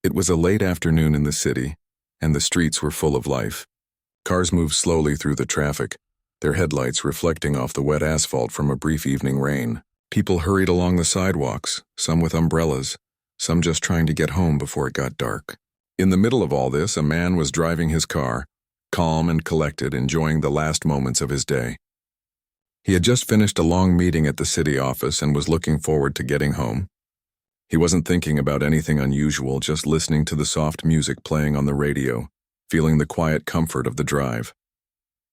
It was a late afternoon in the city, and the streets were full of life. Cars moved slowly through the traffic, their headlights reflecting off the wet asphalt from a brief evening rain. People hurried along the sidewalks, some with umbrellas, some just trying to get home before it got dark. In the middle of all this, a man was driving his car, calm and collected, enjoying the last moments of his day. He had just finished a long meeting at the city office and was looking forward to getting home. He wasn't thinking about anything unusual, just listening to the soft music playing on the radio, feeling the quiet comfort of the drive.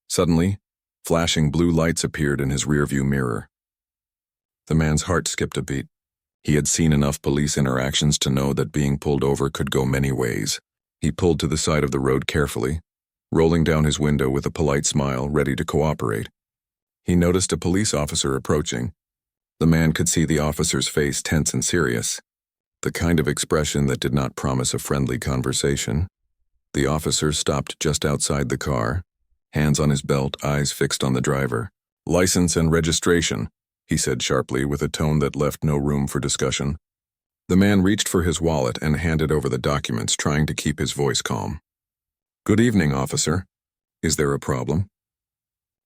Suddenly, flashing blue lights appeared in his rearview mirror. The man's heart skipped a beat. He had seen enough police interactions to know that being pulled over could go many ways. He pulled to the side of the road carefully, rolling down his window with a polite smile, ready to cooperate. He noticed a police officer approaching. The man could see the officer's face tense and serious, the kind of expression that did not promise a friendly conversation. The officer stopped just outside the car, hands on his belt, eyes fixed on the driver. "License and registration," he said sharply with a tone that left no room for discussion. The man reached for his wallet and handed over the documents, trying to keep his voice calm. "Good evening, officer. Is there a problem?"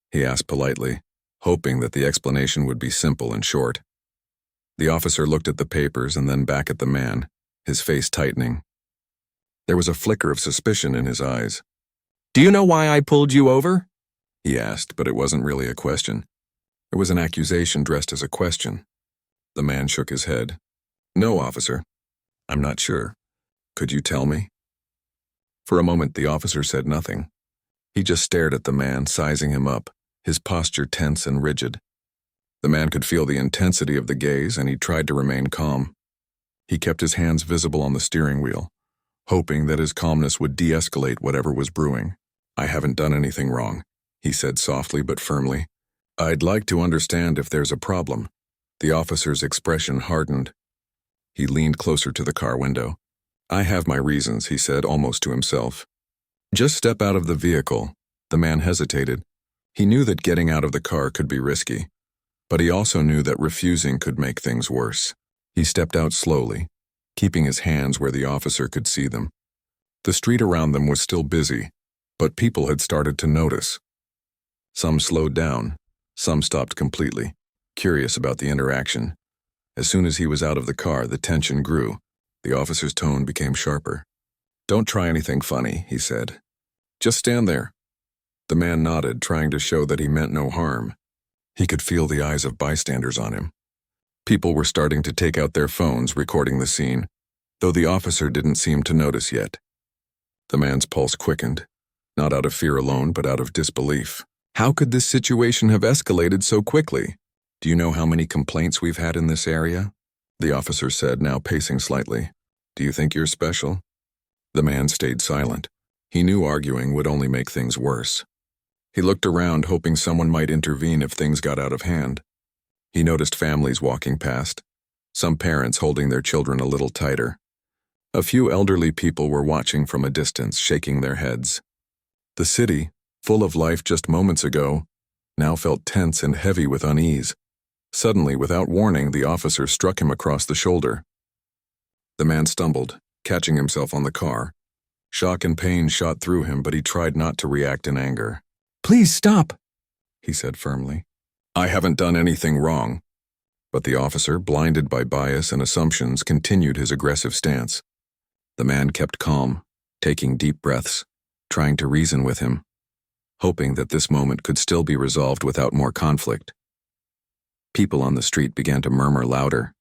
he asked politely, hoping that the explanation would be simple and short. The officer looked at the papers and then back at the man, his face tightening. There was a flicker of suspicion in his eyes. "Do you know why I pulled you over?" he asked, but it wasn't really a question. It was an accusation dressed as a question. The man shook his head. "No, officer. I'm not sure. Could you tell me?" For a moment, the officer said nothing. He just stared at the man, sizing him up, his posture tense and rigid. The man could feel the intensity of the gaze, and he tried to remain calm. He kept his hands visible on the steering wheel, hoping that his calmness would de-escalate whatever was brewing. "I haven't done anything wrong," he said softly but firmly. "I'd like to understand if there's a problem." The officer's expression hardened. He leaned closer to the car window. "I have my reasons," he said, almost to himself. "Just step out of the vehicle." The man hesitated. He knew that getting out of the car could be risky, but he also knew that refusing could make things worse. He stepped out slowly, keeping his hands where the officer could see them. The street around them was still busy, but people had started to notice. Some slowed down, some stopped completely, curious about the interaction. As soon as he was out of the car, the tension grew. The officer's tone became sharper. "Don't try anything funny," he said. "Just stand there." The man nodded, trying to show that he meant no harm. He could feel the eyes of bystanders on him. People were starting to take out their phones, recording the scene, though the officer didn't seem to notice yet. The man's pulse quickened, not out of fear alone, but out of disbelief. How could this situation have escalated so quickly? "Do you know how many complaints we've had in this area?" the officer said, now pacing slightly. "Do you think you're special?" The man stayed silent. He knew arguing would only make things worse. He looked around, hoping someone might intervene if things got out of hand. He noticed families walking past, some parents holding their children a little tighter. A few elderly people were watching from a distance, shaking their heads. The city, full of life just moments ago, now felt tense and heavy with unease. Suddenly, without warning, the officer struck him across the shoulder. The man stumbled, catching himself on the car. Shock and pain shot through him, but he tried not to react in anger. "Please stop," he said firmly. "I haven't done anything wrong." But the officer, blinded by bias and assumptions, continued his aggressive stance. The man kept calm, taking deep breaths, trying to reason with him, hoping that this moment could still be resolved without more conflict. People on the street began to murmur louder.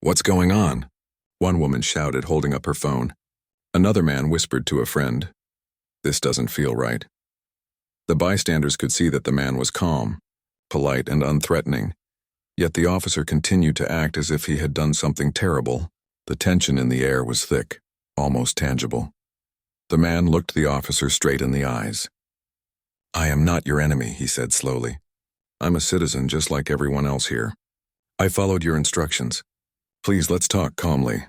"What's going on?" one woman shouted, holding up her phone. Another man whispered to a friend, "This doesn't feel right." The bystanders could see that the man was calm, polite, and unthreatening, yet the officer continued to act as if he had done something terrible. The tension in the air was thick, almost tangible. The man looked the officer straight in the eyes. "I am not your enemy," he said slowly. "I'm a citizen just like everyone else here. I followed your instructions. Please, let's talk calmly."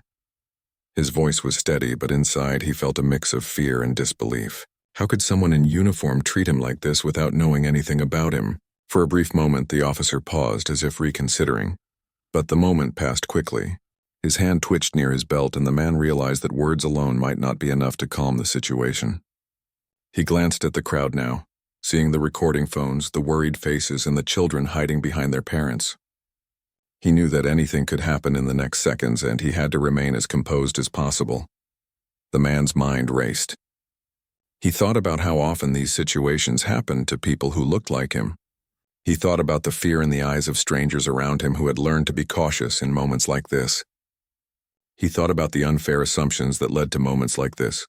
His voice was steady, but inside he felt a mix of fear and disbelief. How could someone in uniform treat him like this without knowing anything about him? For a brief moment, the officer paused as if reconsidering, but the moment passed quickly. His hand twitched near his belt, and the man realized that words alone might not be enough to calm the situation. He glanced at the crowd now, seeing the recording phones, the worried faces, and the children hiding behind their parents. He knew that anything could happen in the next seconds, and he had to remain as composed as possible. The man's mind raced. He thought about how often these situations happened to people who looked like him. He thought about the fear in the eyes of strangers around him who had learned to be cautious in moments like this. He thought about the unfair assumptions that led to moments like this,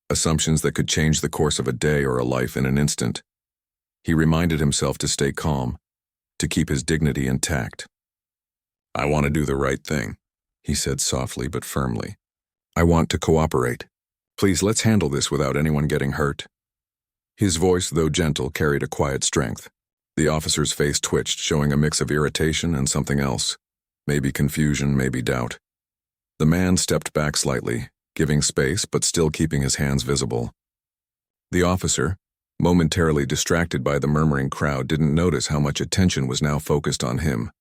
assumptions that could change the course of a day or a life in an instant. He reminded himself to stay calm, to keep his dignity intact. "I want to do the right thing," he said softly but firmly. "I want to cooperate. Please, let's handle this without anyone getting hurt." His voice, though gentle, carried a quiet strength. The officer's face twitched, showing a mix of irritation and something else. Maybe confusion, maybe doubt. The man stepped back slightly, giving space but still keeping his hands visible. The officer, momentarily distracted by the murmuring crowd, didn't notice how much attention was now focused on him.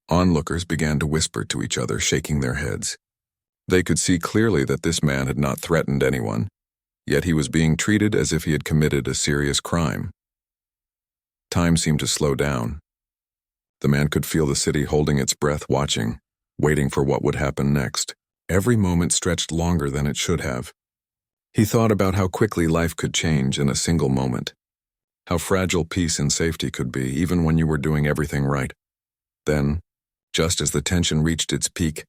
Onlookers began to whisper to each other, shaking their heads. They could see clearly that this man had not threatened anyone, yet he was being treated as if he had committed a serious crime. Time seemed to slow down. The man could feel the city holding its breath, watching, waiting for what would happen next. Every moment stretched longer than it should have. He thought about how quickly life could change in a single moment, how fragile peace and safety could be, even when you were doing everything right. Then, just as the tension reached its peak,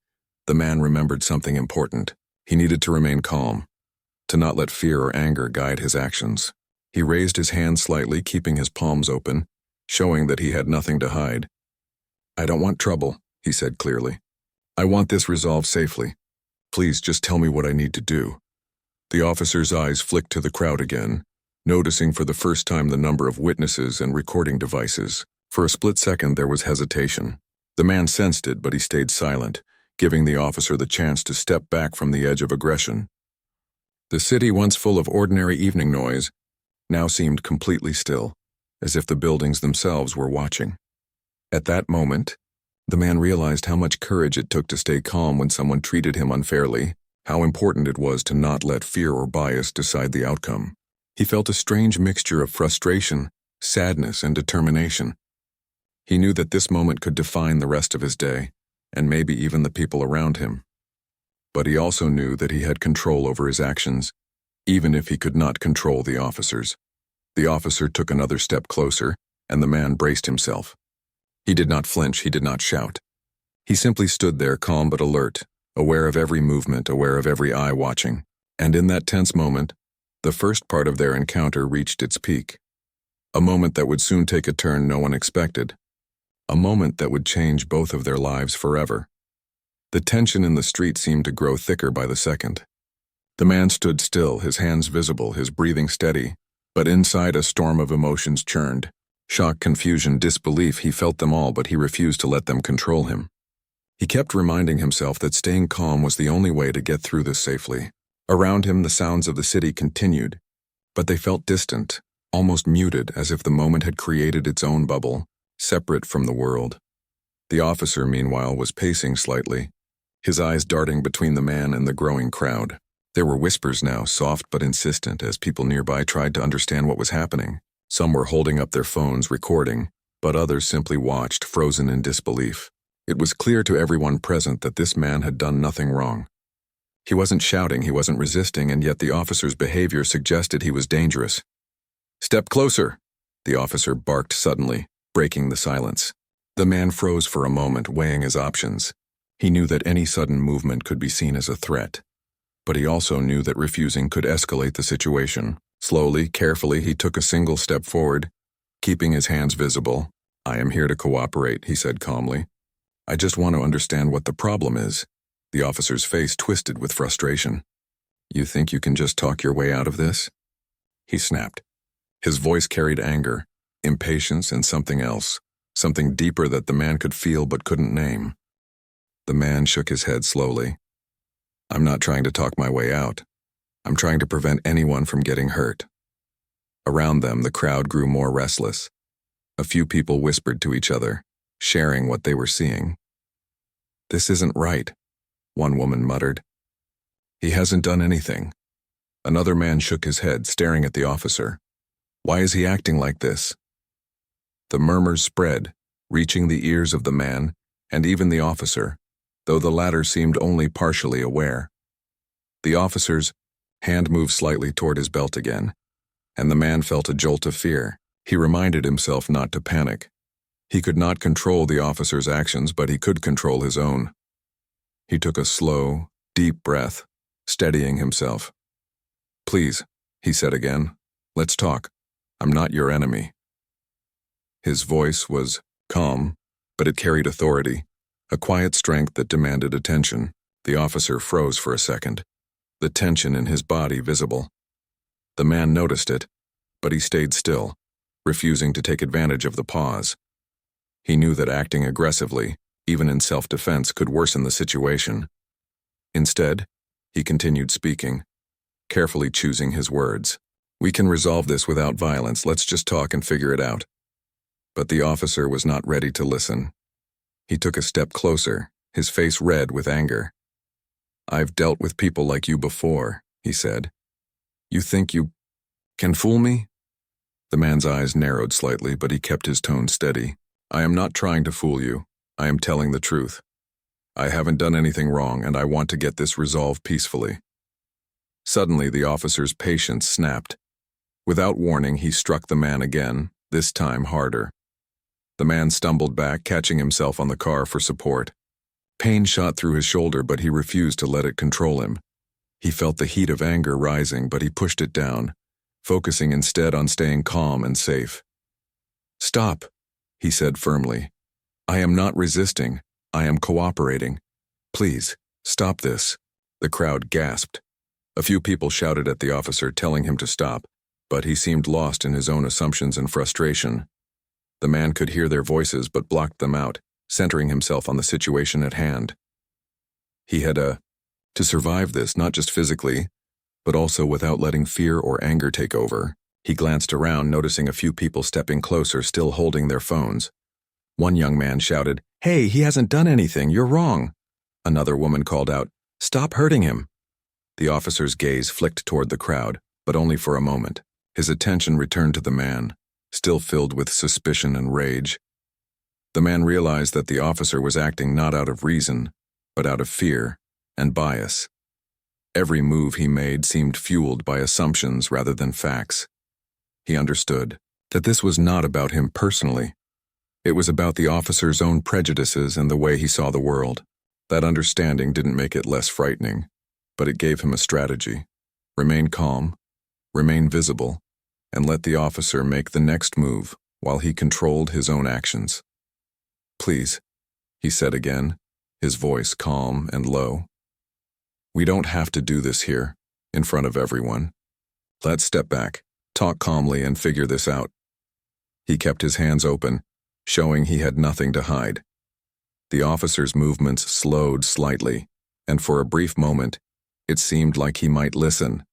the man remembered something important. He needed to remain calm, to not let fear or anger guide his actions. He raised his hand slightly, keeping his palms open, showing that he had nothing to hide. "I don't want trouble," he said clearly. "I want this resolved safely. Please just tell me what I need to do." The officer's eyes flicked to the crowd again, noticing for the first time the number of witnesses and recording devices. For a split second there was hesitation. The man sensed it, but he stayed silent, giving the officer the chance to step back from the edge of aggression. The city, once full of ordinary evening noise, now seemed completely still, as if the buildings themselves were watching. At that moment, the man realized how much courage it took to stay calm when someone treated him unfairly, how important it was to not let fear or bias decide the outcome. He felt a strange mixture of frustration, sadness, and determination. He knew that this moment could define the rest of his day, and maybe even the people around him. But he also knew that he had control over his actions, even if he could not control the officers. The officer took another step closer, and the man braced himself. He did not flinch, he did not shout. He simply stood there, calm but alert, aware of every movement, aware of every eye watching. And in that tense moment, the first part of their encounter reached its peak. A moment that would soon take a turn no one expected. A moment that would change both of their lives forever. The tension in the street seemed to grow thicker by the second. The man stood still, his hands visible, his breathing steady, but inside a storm of emotions churned. Shock, confusion, disbelief, he felt them all, but he refused to let them control him. He kept reminding himself that staying calm was the only way to get through this safely. Around him, the sounds of the city continued, but they felt distant, almost muted, as if the moment had created its own bubble, separate from the world. The officer, meanwhile, was pacing slightly, his eyes darting between the man and the growing crowd. There were whispers now, soft but insistent, as people nearby tried to understand what was happening. Some were holding up their phones, recording, but others simply watched, frozen in disbelief. It was clear to everyone present that this man had done nothing wrong. He wasn't shouting, he wasn't resisting, and yet the officer's behavior suggested he was dangerous. "Step closer," the officer barked suddenly, breaking the silence. The man froze for a moment, weighing his options. He knew that any sudden movement could be seen as a threat, but he also knew that refusing could escalate the situation. Slowly, carefully, he took a single step forward, keeping his hands visible. "I am here to cooperate," he said calmly. "I just want to understand what the problem is." The officer's face twisted with frustration. "You think you can just talk your way out of this?" he snapped. His voice carried anger, impatience, and something else, something deeper that the man could feel but couldn't name. The man shook his head slowly. "I'm not trying to talk my way out. I'm trying to prevent anyone from getting hurt." Around them, the crowd grew more restless. A few people whispered to each other, sharing what they were seeing. "This isn't right," one woman muttered. He hasn't done anything. Another man shook his head, staring at the officer. Why is he acting like this? The murmurs spread, reaching the ears of the man and even the officer, though the latter seemed only partially aware. The officer's hand moved slightly toward his belt again, and the man felt a jolt of fear. He reminded himself not to panic. He could not control the officer's actions, but he could control his own. He took a slow, deep breath, steadying himself. Please, he said again, let's talk. I'm not your enemy. His voice was calm, but it carried authority, a quiet strength that demanded attention. The officer froze for a second, the tension in his body visible. The man noticed it, but he stayed still, refusing to take advantage of the pause. He knew that acting aggressively, even in self-defense, could worsen the situation. Instead, he continued speaking, carefully choosing his words. We can resolve this without violence. Let's just talk and figure it out. But the officer was not ready to listen. He took a step closer, his face red with anger. I've dealt with people like you before, he said. You think you can fool me? The man's eyes narrowed slightly, but he kept his tone steady. I am not trying to fool you. I am telling the truth. I haven't done anything wrong, and I want to get this resolved peacefully. Suddenly, the officer's patience snapped. Without warning, he struck the man again, this time harder. The man stumbled back, catching himself on the car for support. Pain shot through his shoulder, but he refused to let it control him. He felt the heat of anger rising, but he pushed it down, focusing instead on staying calm and safe. Stop, he said firmly. I am not resisting. I am cooperating. Please, stop this. The crowd gasped. A few people shouted at the officer, telling him to stop, but he seemed lost in his own assumptions and frustration. The man could hear their voices but blocked them out, centering himself on the situation at hand. He had to survive this, not just physically, but also without letting fear or anger take over. He glanced around, noticing a few people stepping closer, still holding their phones. One young man shouted, Hey, he hasn't done anything, you're wrong. Another woman called out, Stop hurting him. The officer's gaze flicked toward the crowd, but only for a moment. His attention returned to the man, still filled with suspicion and rage. The man realized that the officer was acting not out of reason, but out of fear and bias. Every move he made seemed fueled by assumptions rather than facts. He understood that this was not about him personally. It was about the officer's own prejudices and the way he saw the world. That understanding didn't make it less frightening, but it gave him a strategy. Remain calm, remain visible, and let the officer make the next move while he controlled his own actions. Please, he said again, his voice calm and low. We don't have to do this here, in front of everyone. Let's step back, talk calmly, and figure this out. He kept his hands open, showing he had nothing to hide. The officer's movements slowed slightly, and for a brief moment, it seemed like he might listen.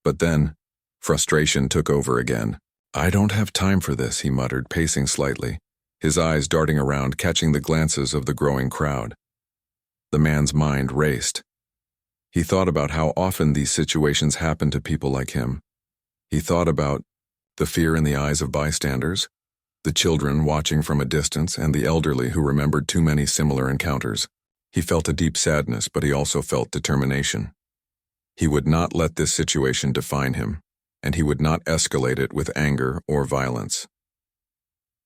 But then, frustration took over again. I don't have time for this, he muttered, pacing slightly, his eyes darting around, catching the glances of the growing crowd. The man's mind raced. He thought about how often these situations happen to people like him. He thought about the fear in the eyes of bystanders, the children watching from a distance, and the elderly who remembered too many similar encounters. He felt a deep sadness, but he also felt determination. He would not let this situation define him, and he would not escalate it with anger or violence.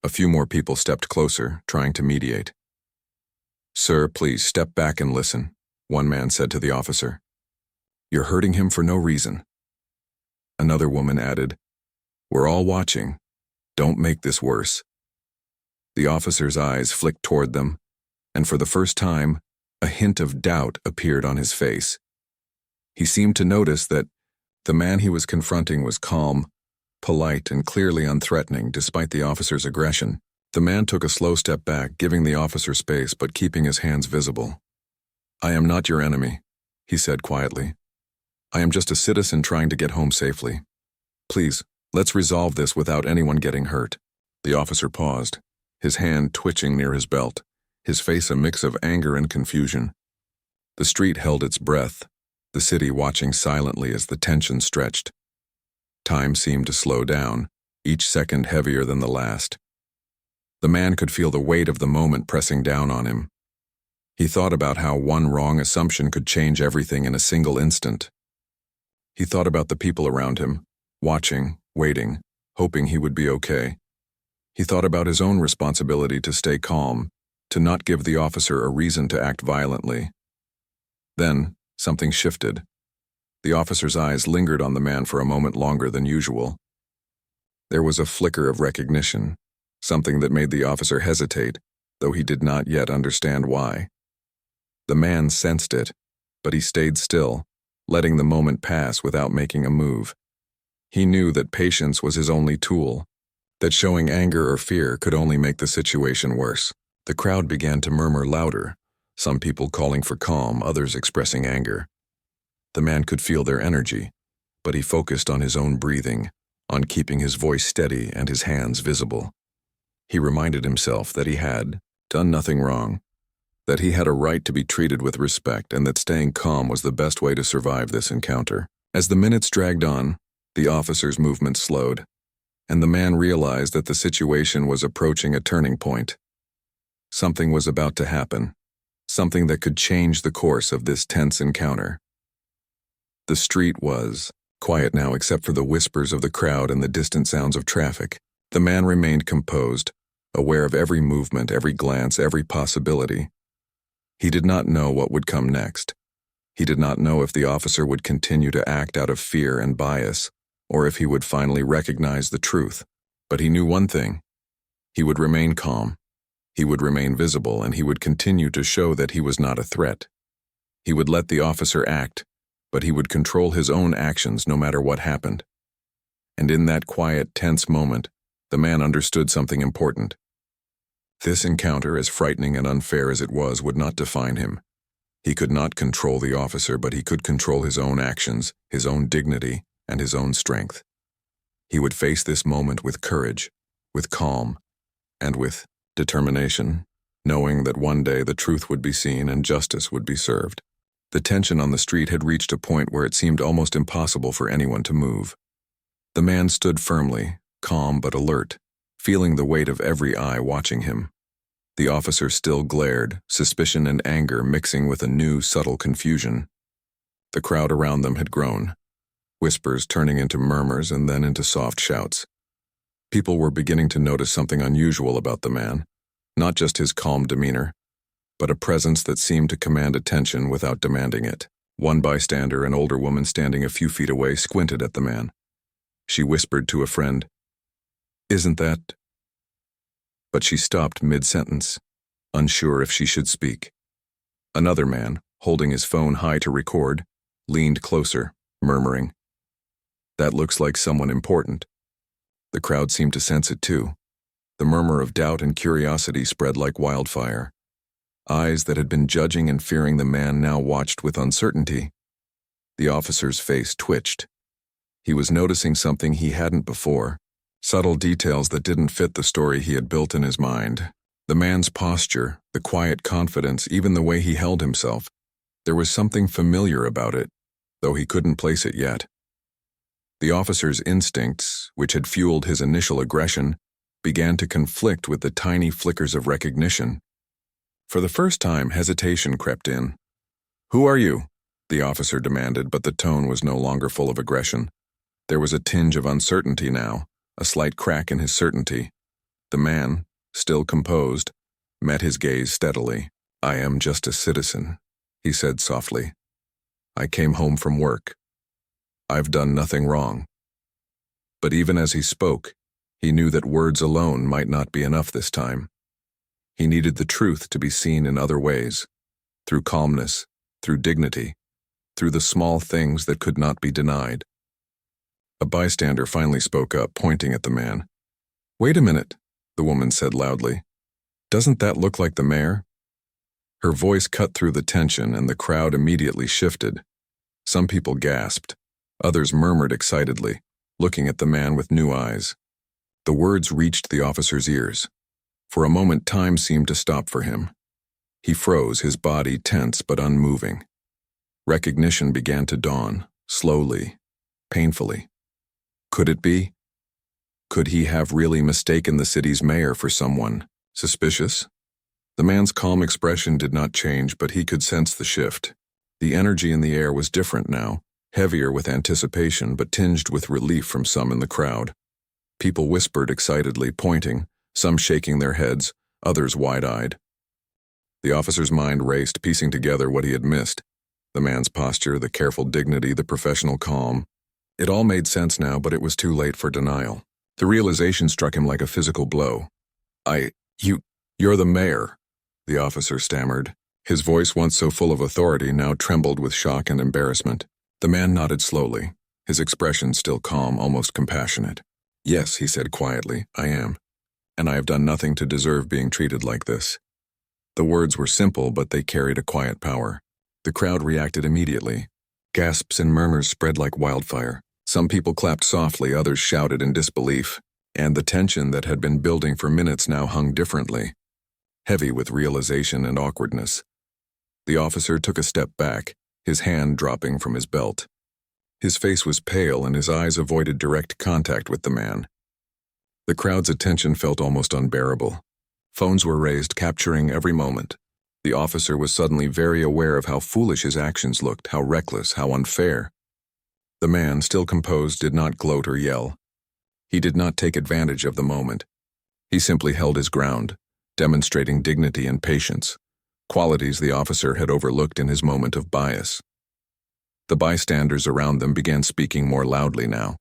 A few more people stepped closer, trying to mediate. Sir, please step back and listen, one man said to the officer. You're hurting him for no reason. Another woman added, We're all watching. Don't make this worse. The officer's eyes flicked toward them, and for the first time, a hint of doubt appeared on his face. He seemed to notice that the man he was confronting was calm, polite, and clearly unthreatening despite the officer's aggression. The man took a slow step back, giving the officer space but keeping his hands visible. I am not your enemy, he said quietly. I am just a citizen trying to get home safely. Please, let's resolve this without anyone getting hurt. The officer paused, his hand twitching near his belt, his face a mix of anger and confusion. The street held its breath, the city watching silently as the tension stretched. Time seemed to slow down, each second heavier than the last. The man could feel the weight of the moment pressing down on him. He thought about how one wrong assumption could change everything in a single instant. He thought about the people around him, watching, waiting, hoping he would be okay. He thought about his own responsibility to stay calm, to not give the officer a reason to act violently. Then, something shifted. The officer's eyes lingered on the man for a moment longer than usual. There was a flicker of recognition, something that made the officer hesitate, though he did not yet understand why. The man sensed it, but he stayed still, letting the moment pass without making a move. He knew that patience was his only tool, that showing anger or fear could only make the situation worse. The crowd began to murmur louder, some people calling for calm, others expressing anger. The man could feel their energy, but he focused on his own breathing, on keeping his voice steady and his hands visible. He reminded himself that he had done nothing wrong, that he had a right to be treated with respect, and that staying calm was the best way to survive this encounter. As the minutes dragged on, the officer's movement slowed, and the man realized that the situation was approaching a turning point. Something was about to happen, something that could change the course of this tense encounter. The street was quiet now except for the whispers of the crowd and the distant sounds of traffic. The man remained composed, aware of every movement, every glance, every possibility. He did not know what would come next. He did not know if the officer would continue to act out of fear and bias, or if he would finally recognize the truth. But he knew one thing. He would remain calm. He would remain visible, and he would continue to show that he was not a threat. He would let the officer act, but he would control his own actions no matter what happened. And in that quiet, tense moment, the man understood something important. This encounter, as frightening and unfair as it was, would not define him. He could not control the officer, but he could control his own actions, his own dignity, and his own strength. He would face this moment with courage, with calm, and with determination, knowing that one day the truth would be seen and justice would be served. The tension on the street had reached a point where it seemed almost impossible for anyone to move. The man stood firmly, calm but alert, feeling the weight of every eye watching him. The officer still glared, suspicion and anger mixing with a new, subtle confusion. The crowd around them had grown, whispers turning into murmurs and then into soft shouts. People were beginning to notice something unusual about the man, not just his calm demeanor, but a presence that seemed to command attention without demanding it. One bystander, an older woman standing a few feet away, squinted at the man. She whispered to a friend, "Isn't that?" But she stopped mid-sentence, unsure if she should speak. Another man, holding his phone high to record, leaned closer, murmuring, "That looks like someone important." The crowd seemed to sense it too. The murmur of doubt and curiosity spread like wildfire. Eyes that had been judging and fearing the man now watched with uncertainty. The officer's face twitched. He was noticing something he hadn't before, subtle details that didn't fit the story he had built in his mind. The man's posture, the quiet confidence, even the way he held himself. There was something familiar about it, though he couldn't place it yet. The officer's instincts, which had fueled his initial aggression, began to conflict with the tiny flickers of recognition. For the first time, hesitation crept in. "Who are you?" the officer demanded, but the tone was no longer full of aggression. There was a tinge of uncertainty now, a slight crack in his certainty. The man, still composed, met his gaze steadily. "I am just a citizen," he said softly. "I came home from work. I've done nothing wrong." But even as he spoke, he knew that words alone might not be enough this time. He needed the truth to be seen in other ways, through calmness, through dignity, through the small things that could not be denied. A bystander finally spoke up, pointing at the man. "Wait a minute," the woman said loudly. "Doesn't that look like the mayor?" Her voice cut through the tension, and the crowd immediately shifted. Some people gasped. Others murmured excitedly, looking at the man with new eyes. The words reached the officer's ears. For a moment, time seemed to stop for him. He froze, his body tense but unmoving. Recognition began to dawn, slowly, painfully. Could it be? Could he have really mistaken the city's mayor for someone suspicious? The man's calm expression did not change, but he could sense the shift. The energy in the air was different now, heavier with anticipation but tinged with relief from some in the crowd. People whispered excitedly, pointing, some shaking their heads, others wide-eyed. The officer's mind raced, piecing together what he had missed. The man's posture, the careful dignity, the professional calm. It all made sense now, but it was too late for denial. The realization struck him like a physical blow. You're the mayor," the officer stammered. His voice, once so full of authority, now trembled with shock and embarrassment. The man nodded slowly, his expression still calm, almost compassionate. "Yes," he said quietly, "I am. And I have done nothing to deserve being treated like this." The words were simple, but they carried a quiet power. The crowd reacted immediately. Gasps and murmurs spread like wildfire. Some people clapped softly, others shouted in disbelief, and the tension that had been building for minutes now hung differently, heavy with realization and awkwardness. The officer took a step back, his hand dropping from his belt. His face was pale and his eyes avoided direct contact with the man. The crowd's attention felt almost unbearable. Phones were raised, capturing every moment. The officer was suddenly very aware of how foolish his actions looked, how reckless, how unfair. The man, still composed, did not gloat or yell. He did not take advantage of the moment. He simply held his ground, demonstrating dignity and patience, qualities the officer had overlooked in his moment of bias. The bystanders around them began speaking more loudly now.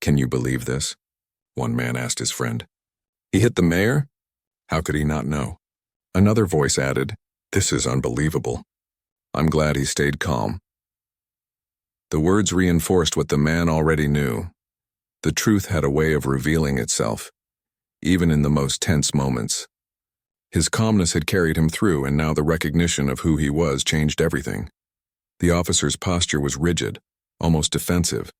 "Can you believe this?" one man asked his friend. "He hit the mayor? How could he not know?" Another voice added, "This is unbelievable. I'm glad he stayed calm." The words reinforced what the man already knew. The truth had a way of revealing itself, even in the most tense moments. His calmness had carried him through, and now the recognition of who he was changed everything. The officer's posture was rigid, almost defensive.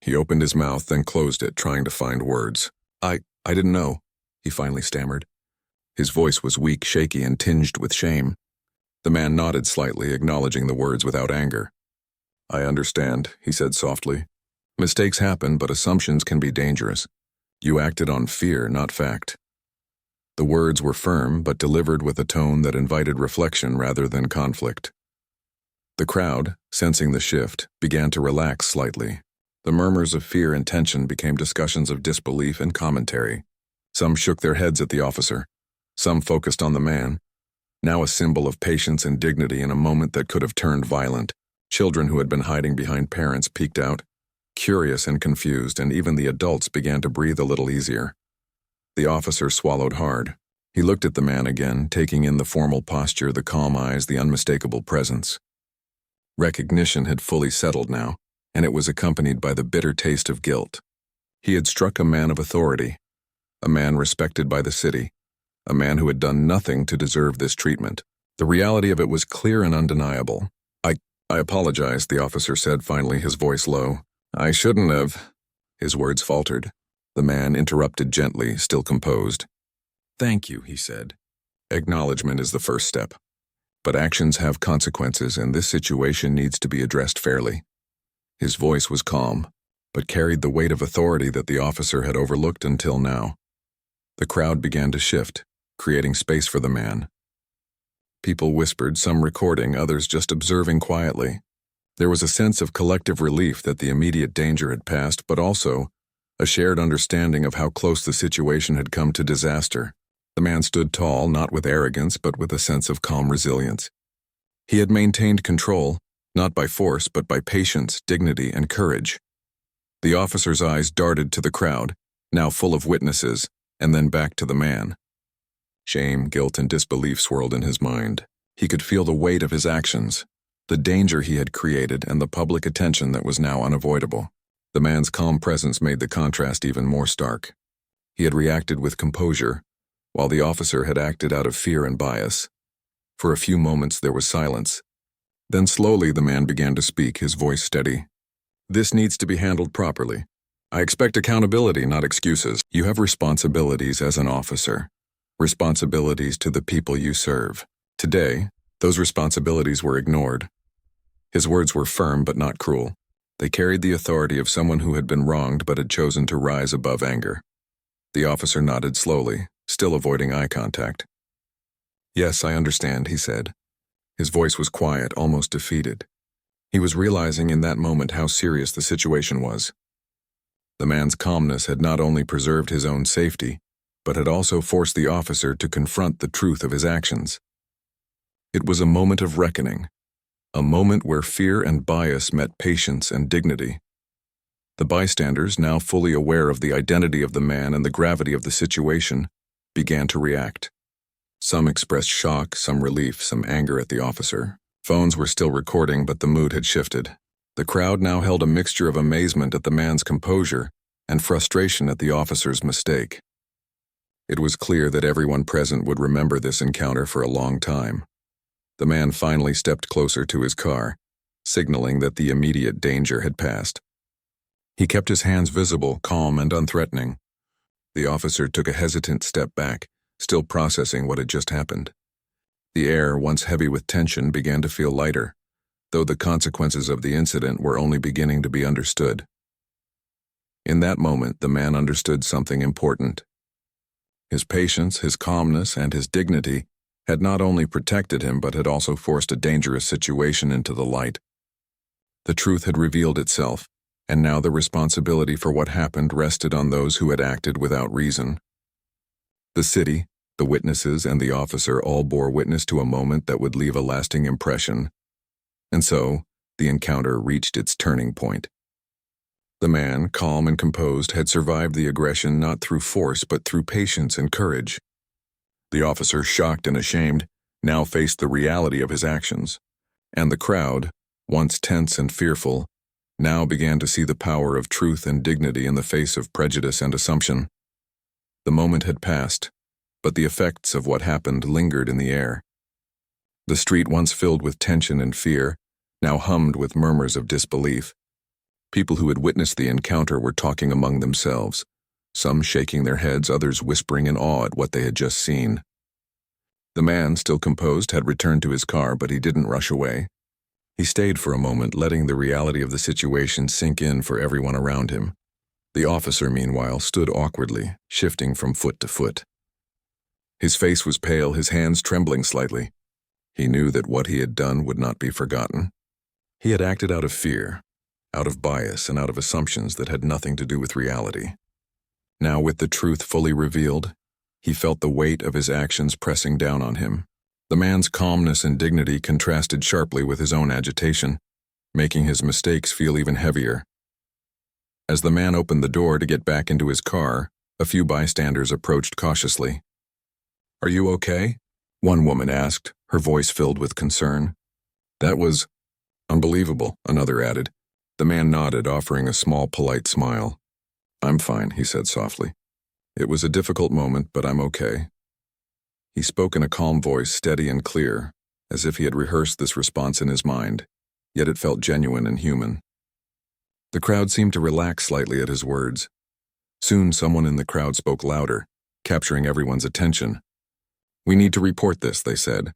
He opened his mouth, then closed it, trying to find words. I didn't know," he finally stammered. His voice was weak, shaky, and tinged with shame. The man nodded slightly, acknowledging the words without anger. "I understand," he said softly. "Mistakes happen, but assumptions can be dangerous. You acted on fear, not fact." The words were firm, but delivered with a tone that invited reflection rather than conflict. The crowd, sensing the shift, began to relax slightly. The murmurs of fear and tension became discussions of disbelief and commentary. Some shook their heads at the officer. Some focused on the man, now a symbol of patience and dignity in a moment that could have turned violent. Children who had been hiding behind parents peeked out, curious and confused, and even the adults began to breathe a little easier. The officer swallowed hard. He looked at the man again, taking in the formal posture, the calm eyes, the unmistakable presence. Recognition had fully settled now, and it was accompanied by the bitter taste of guilt. He had struck a man of authority, a man respected by the city, a man who had done nothing to deserve this treatment. The reality of it was clear and undeniable. I apologize," the officer said finally, his voice low. "I shouldn't have." His words faltered. The man interrupted gently, still composed. "Thank you," he said. "Acknowledgement is the first step. But actions have consequences, and this situation needs to be addressed fairly." His voice was calm, but carried the weight of authority that the officer had overlooked until now. The crowd began to shift, creating space for the man. People whispered, some recording, others just observing quietly. There was a sense of collective relief that the immediate danger had passed, but also a shared understanding of how close the situation had come to disaster. The man stood tall, not with arrogance, but with a sense of calm resilience. He had maintained control, not by force, but by patience, dignity, and courage. The officer's eyes darted to the crowd, now full of witnesses, and then back to the man. Shame, guilt, and disbelief swirled in his mind. He could feel the weight of his actions, the danger he had created, and the public attention that was now unavoidable. The man's calm presence made the contrast even more stark. He had reacted with composure, while the officer had acted out of fear and bias. For a few moments there was silence. Then slowly the man began to speak, his voice steady. "This needs to be handled properly. I expect accountability, not excuses. You have responsibilities as an officer. Responsibilities to the people you serve. Today, those responsibilities were ignored. His words were firm but not cruel. They carried the authority of someone who had been wronged but had chosen to rise above anger. The officer nodded slowly, still avoiding eye contact. "Yes, I understand," he said. His voice was quiet, almost defeated. He was realizing in that moment how serious the situation was. The man's calmness had not only preserved his own safety, but had also forced the officer to confront the truth of his actions. It was a moment of reckoning, a moment where fear and bias met patience and dignity. The bystanders, now fully aware of the identity of the man and the gravity of the situation, began to react. Some expressed shock, some relief, some anger at the officer. Phones were still recording, but the mood had shifted. The crowd now held a mixture of amazement at the man's composure and frustration at the officer's mistake. It was clear that everyone present would remember this encounter for a long time. The man finally stepped closer to his car, signaling that the immediate danger had passed. He kept his hands visible, calm and unthreatening. The officer took a hesitant step back, still processing what had just happened. The air, once heavy with tension, began to feel lighter, though the consequences of the incident were only beginning to be understood. In that moment, the man understood something important. His patience, his calmness, and his dignity had not only protected him but had also forced a dangerous situation into the light. The truth had revealed itself, and now the responsibility for what happened rested on those who had acted without reason. The city, the witnesses, and the officer all bore witness to a moment that would leave a lasting impression. And so, the encounter reached its turning point. The man, calm and composed, had survived the aggression not through force but through patience and courage. The officer, shocked and ashamed, now faced the reality of his actions. And the crowd, once tense and fearful, now began to see the power of truth and dignity in the face of prejudice and assumption. The moment had passed, but the effects of what happened lingered in the air. The street, once filled with tension and fear, now hummed with murmurs of disbelief. People who had witnessed the encounter were talking among themselves, some shaking their heads, others whispering in awe at what they had just seen. The man, still composed, had returned to his car, but he didn't rush away. He stayed for a moment, letting the reality of the situation sink in for everyone around him. The officer, meanwhile, stood awkwardly, shifting from foot to foot. His face was pale, his hands trembling slightly. He knew that what he had done would not be forgotten. He had acted out of fear, out of bias, and out of assumptions that had nothing to do with reality. Now, with the truth fully revealed, he felt the weight of his actions pressing down on him. The man's calmness and dignity contrasted sharply with his own agitation, making his mistakes feel even heavier. As the man opened the door to get back into his car, a few bystanders approached cautiously. "Are you okay?" one woman asked, her voice filled with concern. "That was unbelievable," another added. The man nodded, offering a small, polite smile. "I'm fine," he said softly. "It was a difficult moment, but I'm okay." He spoke in a calm voice, steady and clear, as if he had rehearsed this response in his mind, yet it felt genuine and human. The crowd seemed to relax slightly at his words. Soon someone in the crowd spoke louder, capturing everyone's attention. "We need to report this," they said.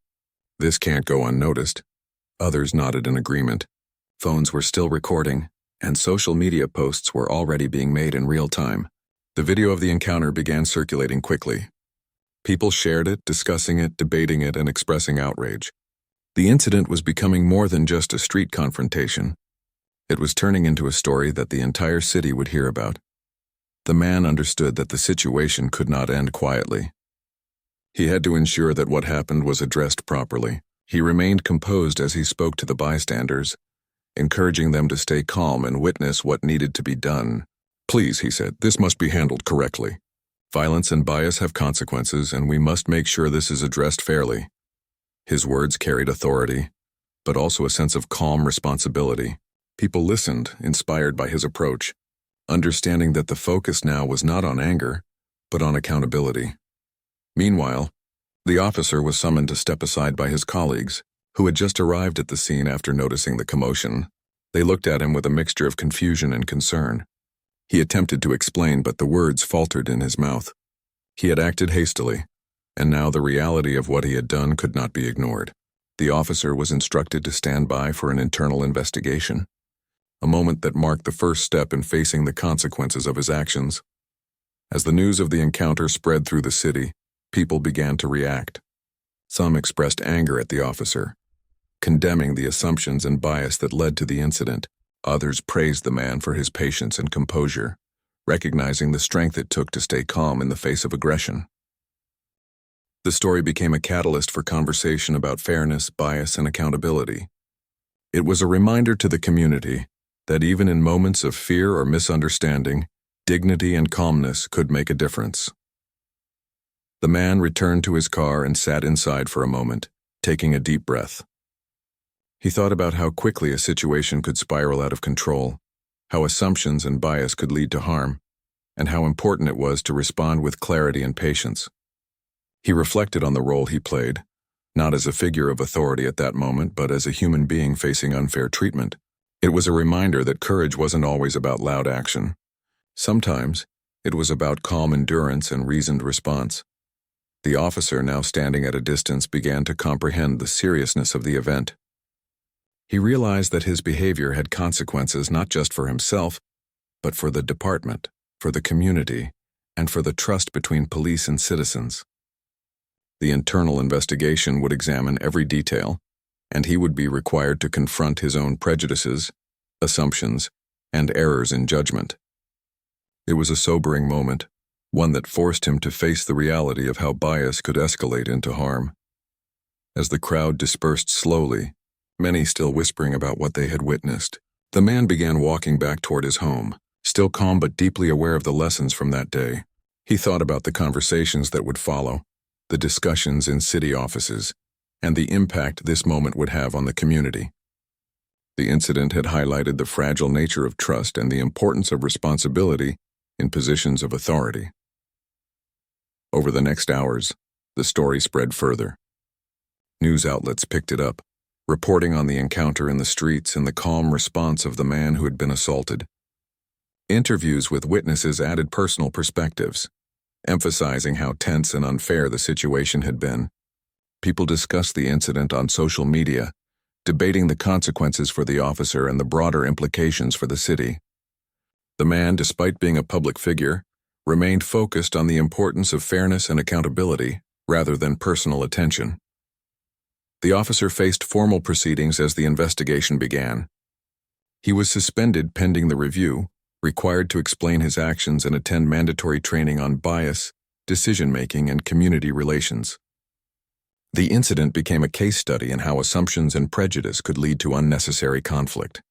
"This can't go unnoticed." Others nodded in agreement. Phones were still recording, and social media posts were already being made in real time. The video of the encounter began circulating quickly. People shared it, discussing it, debating it, and expressing outrage. The incident was becoming more than just a street confrontation. It was turning into a story that the entire city would hear about. The man understood that the situation could not end quietly. He had to ensure that what happened was addressed properly. He remained composed as he spoke to the bystanders, encouraging them to stay calm and witness what needed to be done. "Please," he said, "this must be handled correctly. Violence and bias have consequences, and we must make sure this is addressed fairly." His words carried authority, but also a sense of calm responsibility. People listened, inspired by his approach, understanding that the focus now was not on anger, but on accountability. Meanwhile, the officer was summoned to step aside by his colleagues, who had just arrived at the scene after noticing the commotion. They looked at him with a mixture of confusion and concern. He attempted to explain, but the words faltered in his mouth. He had acted hastily, and now the reality of what he had done could not be ignored. The officer was instructed to stand by for an internal investigation, a moment that marked the first step in facing the consequences of his actions. As the news of the encounter spread through the city, people began to react. Some expressed anger at the officer, condemning the assumptions and bias that led to the incident. Others praised the man for his patience and composure, recognizing the strength it took to stay calm in the face of aggression. The story became a catalyst for conversation about fairness, bias, and accountability. It was a reminder to the community that even in moments of fear or misunderstanding, dignity and calmness could make a difference. The man returned to his car and sat inside for a moment, taking a deep breath. He thought about how quickly a situation could spiral out of control, how assumptions and bias could lead to harm, and how important it was to respond with clarity and patience. He reflected on the role he played, not as a figure of authority at that moment, but as a human being facing unfair treatment. It was a reminder that courage wasn't always about loud action. Sometimes, it was about calm endurance and reasoned response. The officer, now standing at a distance, began to comprehend the seriousness of the event. He realized that his behavior had consequences not just for himself, but for the department, for the community, and for the trust between police and citizens. The internal investigation would examine every detail, and he would be required to confront his own prejudices, assumptions, and errors in judgment. It was a sobering moment, one that forced him to face the reality of how bias could escalate into harm. As the crowd dispersed slowly, many still whispering about what they had witnessed, the man began walking back toward his home, still calm but deeply aware of the lessons from that day. He thought about the conversations that would follow, the discussions in city offices, and the impact this moment would have on the community. The incident had highlighted the fragile nature of trust and the importance of responsibility in positions of authority. Over the next hours, the story spread further. News outlets picked it up, reporting on the encounter in the streets and the calm response of the man who had been assaulted. Interviews with witnesses added personal perspectives, emphasizing how tense and unfair the situation had been. People discussed the incident on social media, debating the consequences for the officer and the broader implications for the city. The man, despite being a public figure, remained focused on the importance of fairness and accountability rather than personal attention. The officer faced formal proceedings as the investigation began. He was suspended pending the review, required to explain his actions and attend mandatory training on bias, decision-making, and community relations. The incident became a case study in how assumptions and prejudice could lead to unnecessary conflict.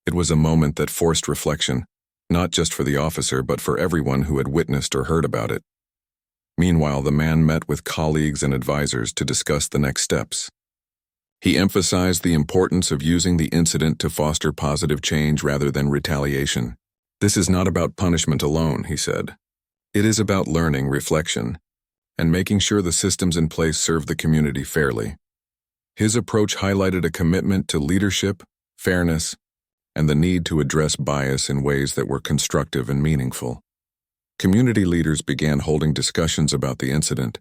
It was a moment that forced reflection, not just for the officer but for everyone who had witnessed or heard about it. Meanwhile, the man met with colleagues and advisors to discuss the next steps. He emphasized the importance of using the incident to foster positive change rather than retaliation. "This is not about punishment alone," he said. "It is about learning, reflection, and making sure the systems in place serve the community fairly." His approach highlighted a commitment to leadership, fairness, and the need to address bias in ways that were constructive and meaningful. Community leaders began holding discussions about the incident,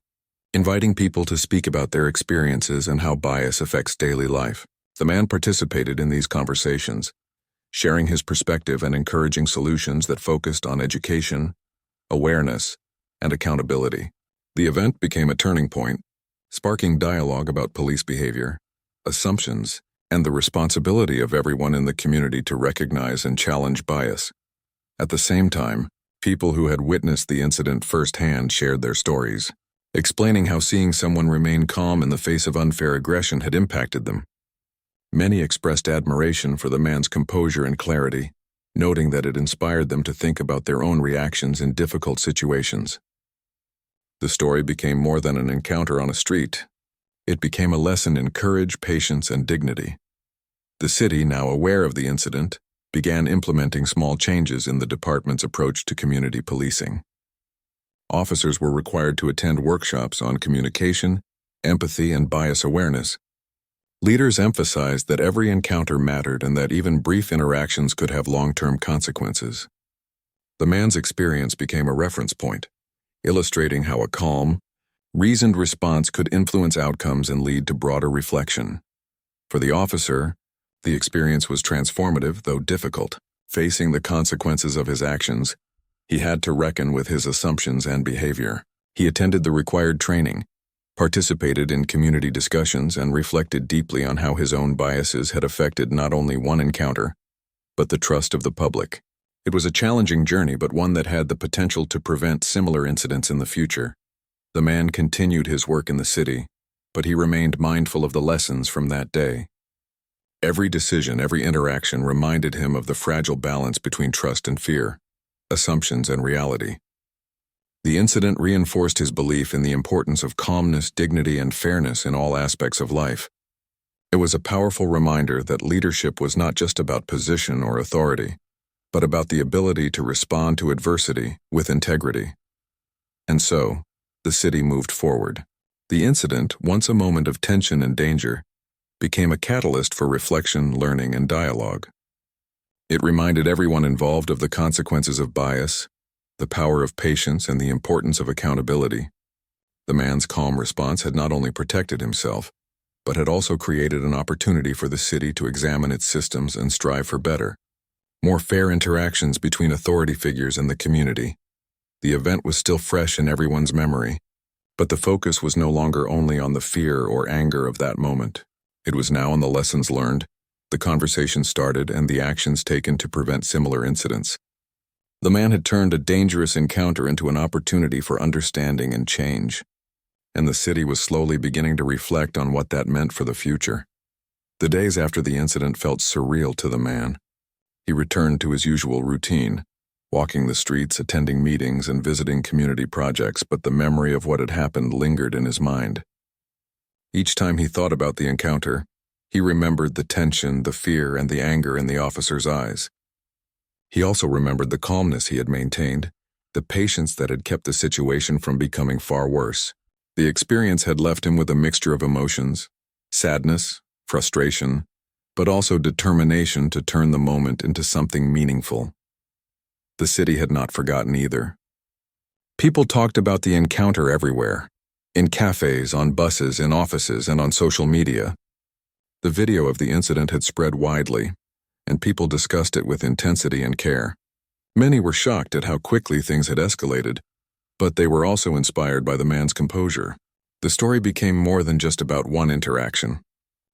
inviting people to speak about their experiences and how bias affects daily life. The man participated in these conversations, sharing his perspective and encouraging solutions that focused on education, awareness, and accountability. The event became a turning point, sparking dialogue about police behavior, assumptions, and the responsibility of everyone in the community to recognize and challenge bias. At the same time, people who had witnessed the incident firsthand shared their stories, explaining how seeing someone remain calm in the face of unfair aggression had impacted them. Many expressed admiration for the man's composure and clarity, noting that it inspired them to think about their own reactions in difficult situations. The story became more than an encounter on a street. It became a lesson in courage, patience, and dignity. The city, now aware of the incident, began implementing small changes in the department's approach to community policing. Officers were required to attend workshops on communication, empathy, and bias awareness. Leaders emphasized that every encounter mattered and that even brief interactions could have long-term consequences. The man's experience became a reference point, illustrating how a calm, Reasoned response could influence outcomes and lead to broader reflection. For the officer, the experience was transformative, though difficult. Facing the consequences of his actions, he had to reckon with his assumptions and behavior. He attended the required training, participated in community discussions, and reflected deeply on how his own biases had affected not only one encounter, but the trust of the public. It was a challenging journey, but one that had the potential to prevent similar incidents in the future. The man continued his work in the city, but he remained mindful of the lessons from that day. Every decision, every interaction reminded him of the fragile balance between trust and fear, assumptions and reality. The incident reinforced his belief in the importance of calmness, dignity, and fairness in all aspects of life. It was a powerful reminder that leadership was not just about position or authority, but about the ability to respond to adversity with integrity. And so, the city moved forward. The incident, once a moment of tension and danger, became a catalyst for reflection, learning, and dialogue. It reminded everyone involved of the consequences of bias, the power of patience, and the importance of accountability. The man's calm response had not only protected himself, but had also created an opportunity for the city to examine its systems and strive for better, more fair interactions between authority figures and the community. The event was still fresh in everyone's memory, but the focus was no longer only on the fear or anger of that moment. It was now on the lessons learned, the conversation started, and the actions taken to prevent similar incidents. The man had turned a dangerous encounter into an opportunity for understanding and change, and the city was slowly beginning to reflect on what that meant for the future. The days after the incident felt surreal to the man. He returned to his usual routine, walking the streets, attending meetings, and visiting community projects, but the memory of what had happened lingered in his mind. Each time he thought about the encounter, he remembered the tension, the fear, and the anger in the officer's eyes. He also remembered the calmness he had maintained, the patience that had kept the situation from becoming far worse. The experience had left him with a mixture of emotions, sadness, frustration, but also determination to turn the moment into something meaningful. The city had not forgotten either. People talked about the encounter everywhere, in cafes, on buses, in offices, and on social media. The video of the incident had spread widely, and people discussed it with intensity and care. Many were shocked at how quickly things had escalated, but they were also inspired by the man's composure. The story became more than just about one interaction.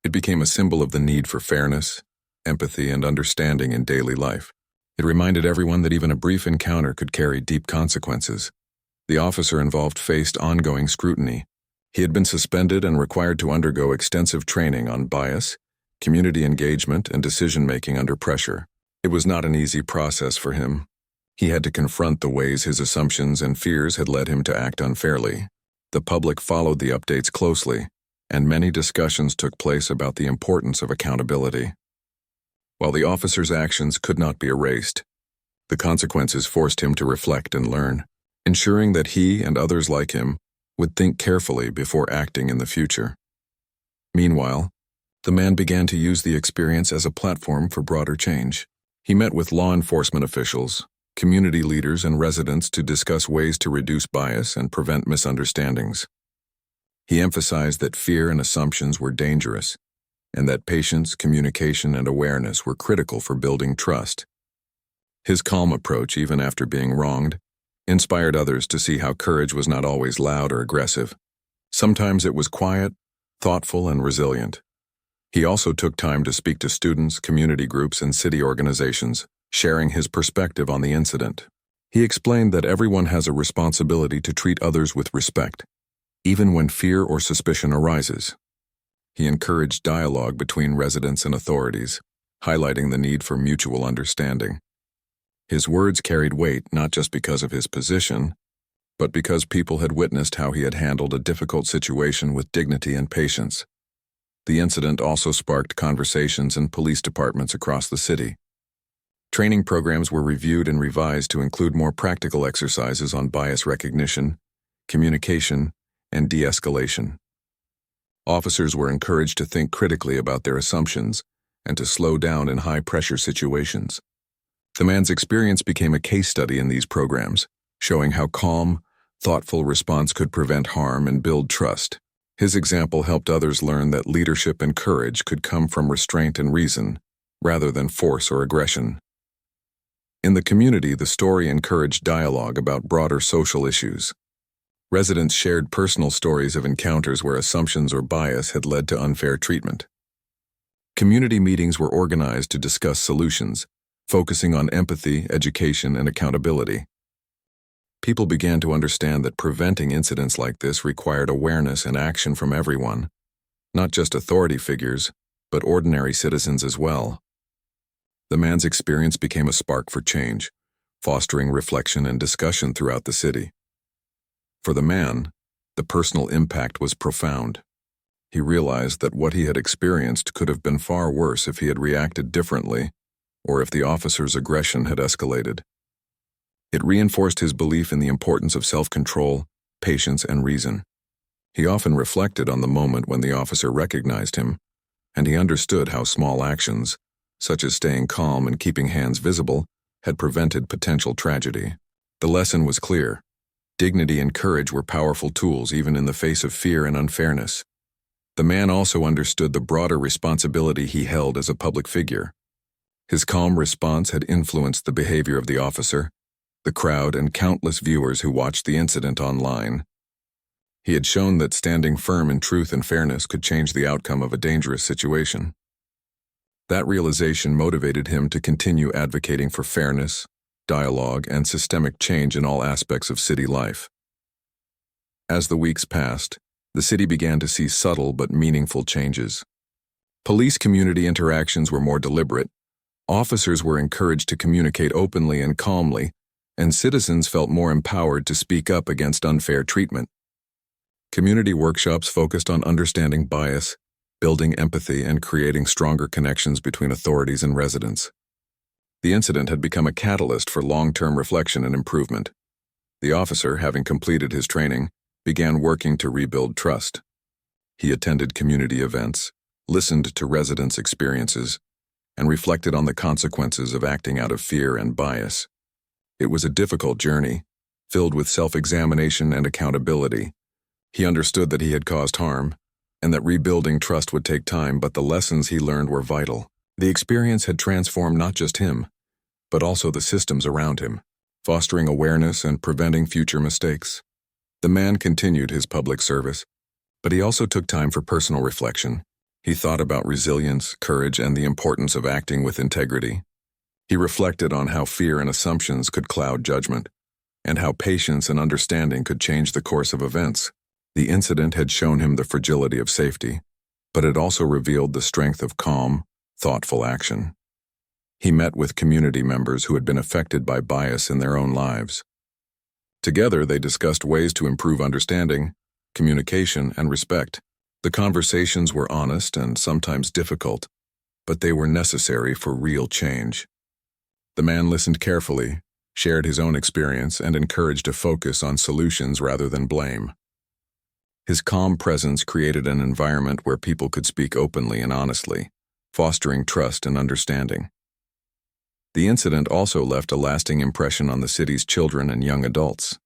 It became a symbol of the need for fairness, empathy, and understanding in daily life. It reminded everyone that even a brief encounter could carry deep consequences. The officer involved faced ongoing scrutiny. He had been suspended and required to undergo extensive training on bias, community engagement, and decision-making under pressure. It was not an easy process for him. He had to confront the ways his assumptions and fears had led him to act unfairly. The public followed the updates closely, and many discussions took place about the importance of accountability. While the officer's actions could not be erased, the consequences forced him to reflect and learn, ensuring that he and others like him would think carefully before acting in the future. Meanwhile, the man began to use the experience as a platform for broader change. He met with law enforcement officials, community leaders, and residents to discuss ways to reduce bias and prevent misunderstandings. He emphasized that fear and assumptions were dangerous, and that patience, communication, and awareness were critical for building trust. His calm approach, even after being wronged, inspired others to see how courage was not always loud or aggressive. Sometimes it was quiet, thoughtful, and resilient. He also took time to speak to students, community groups, and city organizations, sharing his perspective on the incident. He explained that everyone has a responsibility to treat others with respect, even when fear or suspicion arises. He encouraged dialogue between residents and authorities, highlighting the need for mutual understanding. His words carried weight not just because of his position, but because people had witnessed how he had handled a difficult situation with dignity and patience. The incident also sparked conversations in police departments across the city. Training programs were reviewed and revised to include more practical exercises on bias recognition, communication, and de-escalation. Officers were encouraged to think critically about their assumptions and to slow down in high-pressure situations. The man's experience became a case study in these programs, showing how calm, thoughtful response could prevent harm and build trust. His example helped others learn that leadership and courage could come from restraint and reason, rather than force or aggression. In the community, the story encouraged dialogue about broader social issues. Residents shared personal stories of encounters where assumptions or bias had led to unfair treatment. Community meetings were organized to discuss solutions, focusing on empathy, education, and accountability. People began to understand that preventing incidents like this required awareness and action from everyone, not just authority figures, but ordinary citizens as well. The man's experience became a spark for change, fostering reflection and discussion throughout the city. For the man, the personal impact was profound. He realized that what he had experienced could have been far worse if he had reacted differently, or if the officer's aggression had escalated. It reinforced his belief in the importance of self-control, patience, and reason. He often reflected on the moment when the officer recognized him, and he understood how small actions, such as staying calm and keeping hands visible, had prevented potential tragedy. The lesson was clear. Dignity and courage were powerful tools even in the face of fear and unfairness. The man also understood the broader responsibility he held as a public figure. His calm response had influenced the behavior of the officer, the crowd, and countless viewers who watched the incident online. He had shown that standing firm in truth and fairness could change the outcome of a dangerous situation. That realization motivated him to continue advocating for fairness, dialogue, and systemic change in all aspects of city life. As the weeks passed, the city began to see subtle but meaningful changes. Police-community interactions were more deliberate, officers were encouraged to communicate openly and calmly, and citizens felt more empowered to speak up against unfair treatment. Community workshops focused on understanding bias, building empathy, and creating stronger connections between authorities and residents. The incident had become a catalyst for long-term reflection and improvement. The officer, having completed his training, began working to rebuild trust. He attended community events, listened to residents' experiences, and reflected on the consequences of acting out of fear and bias. It was a difficult journey, filled with self-examination and accountability. He understood that he had caused harm, and that rebuilding trust would take time, but the lessons he learned were vital. The experience had transformed not just him, but also the systems around him, fostering awareness and preventing future mistakes. The man continued his public service, but he also took time for personal reflection. He thought about resilience, courage, and the importance of acting with integrity. He reflected on how fear and assumptions could cloud judgment, and how patience and understanding could change the course of events. The incident had shown him the fragility of safety, but it also revealed the strength of calm, thoughtful action. He met with community members who had been affected by bias in their own lives. Together, they discussed ways to improve understanding, communication, and respect. The conversations were honest and sometimes difficult, but they were necessary for real change. The man listened carefully, shared his own experience, and encouraged a focus on solutions rather than blame. His calm presence created an environment where people could speak openly and honestly, fostering trust and understanding. The incident also left a lasting impression on the city's children and young adults.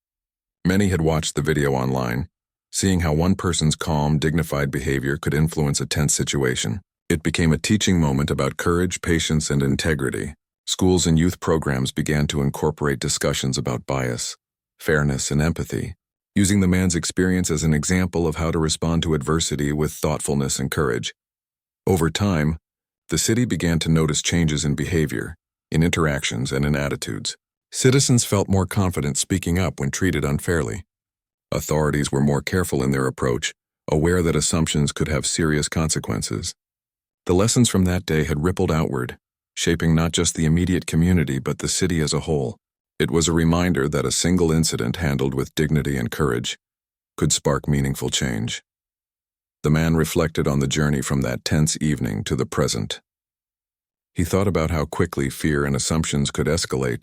Many had watched the video online, seeing how one person's calm, dignified behavior could influence a tense situation. It became a teaching moment about courage, patience, and integrity. Schools and youth programs began to incorporate discussions about bias, fairness, and empathy, using the man's experience as an example of how to respond to adversity with thoughtfulness and courage. Over time, the city began to notice changes in behavior, in interactions, and in attitudes. Citizens felt more confident speaking up when treated unfairly. Authorities were more careful in their approach, aware that assumptions could have serious consequences. The lessons from that day had rippled outward, shaping not just the immediate community but the city as a whole. It was a reminder that a single incident handled with dignity and courage could spark meaningful change. The man reflected on the journey from that tense evening to the present. He thought about how quickly fear and assumptions could escalate,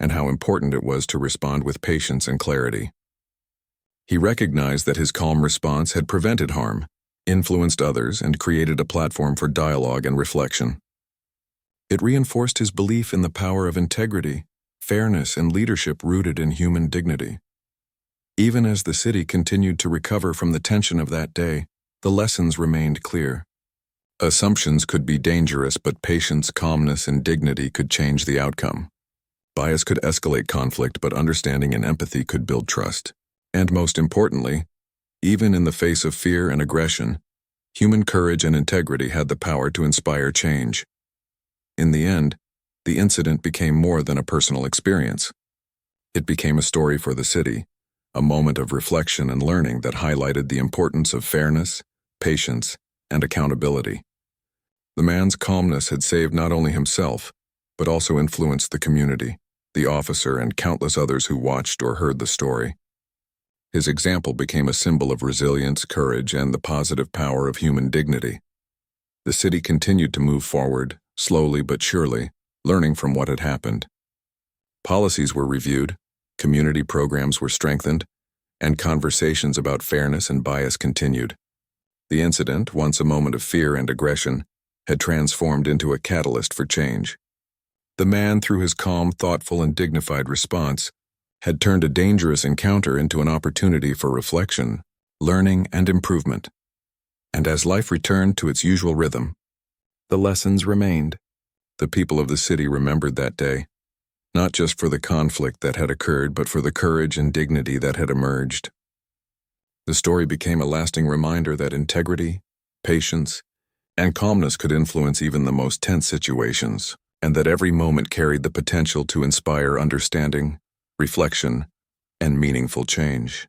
and how important it was to respond with patience and clarity. He recognized that his calm response had prevented harm, influenced others, and created a platform for dialogue and reflection. It reinforced his belief in the power of integrity, fairness, and leadership rooted in human dignity. Even as the city continued to recover from the tension of that day, the lessons remained clear. Assumptions could be dangerous, but patience, calmness, and dignity could change the outcome. Bias could escalate conflict, but understanding and empathy could build trust. And most importantly, even in the face of fear and aggression, human courage and integrity had the power to inspire change. In the end, the incident became more than a personal experience. It became a story for the city, a moment of reflection and learning that highlighted the importance of fairness, patience, and accountability. The man's calmness had saved not only himself, but also influenced the community, the officer, and countless others who watched or heard the story. His example became a symbol of resilience, courage, and the positive power of human dignity. The city continued to move forward, slowly but surely, learning from what had happened. Policies were reviewed, community programs were strengthened, and conversations about fairness and bias continued. The incident, once a moment of fear and aggression, had transformed into a catalyst for change. The man, through his calm, thoughtful, and dignified response, had turned a dangerous encounter into an opportunity for reflection, learning, and improvement. And as life returned to its usual rhythm, the lessons remained. The people of the city remembered that day, not just for the conflict that had occurred, but for the courage and dignity that had emerged. The story became a lasting reminder that integrity, patience, and calmness could influence even the most tense situations, and that every moment carried the potential to inspire understanding, reflection, and meaningful change.